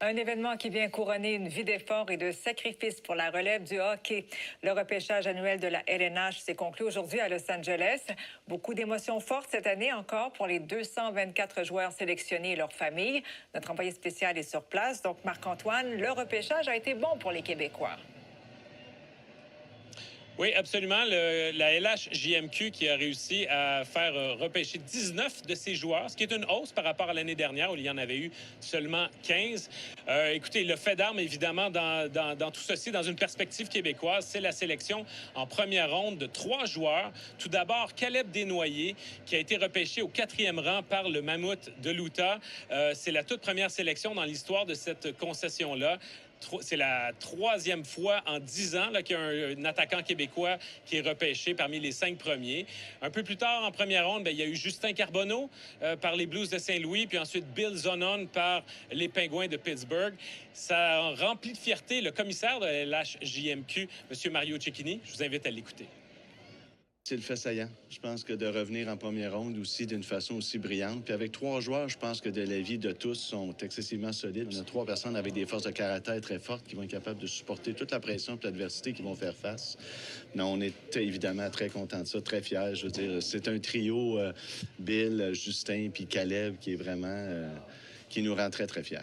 Un événement qui vient couronner une vie d'effort et de sacrifice pour la relève du hockey. Le repêchage annuel de la LNH s'est conclu aujourd'hui à Los Angeles. Beaucoup d'émotions fortes cette année encore pour les 224 joueurs sélectionnés et leurs familles. Notre envoyé spécial est sur place. Donc, Marc-Antoine, le repêchage a été bon pour les Québécois. Oui, absolument. La LHJMQ qui a réussi à faire repêcher 19 de ses joueurs, ce qui est une hausse par rapport à l'année dernière où il y en avait eu seulement 15. Écoutez, le fait d'armes, évidemment, dans tout ceci, dans une perspective québécoise, c'est la sélection en première ronde de 3 joueurs. Tout d'abord, Caleb Desnoyers, qui a été repêché au 4e rang par le Mammouth de l'Utah. C'est la toute première sélection dans l'histoire de cette concession-là. C'est la 3e fois en 10 ans qu'il y a un attaquant québécois qui est repêché parmi les 5 premiers. Un peu plus tard, en première ronde, il y a eu Justin Carbonneau par les Blues de Saint-Louis, puis ensuite Bill Zonon par les Pingouins de Pittsburgh. Ça a rempli de fierté le commissaire de la LHJMQ, M. Mario Cecchini. Je vous invite à l'écouter. C'est le fait saillant. Je pense que de revenir en première ronde aussi d'une façon aussi brillante. Puis avec 3 joueurs, je pense que de l'avis de tous sont excessivement solides. On a 3 personnes avec des forces de caractère très fortes qui vont être capables de supporter toute la pression et l'adversité qu'ils vont faire face. Non, on est évidemment très contents de ça, très fiers. Je veux dire, c'est un trio, Bill, Justin puis Caleb, qui est vraiment... qui nous rend très, très fiers.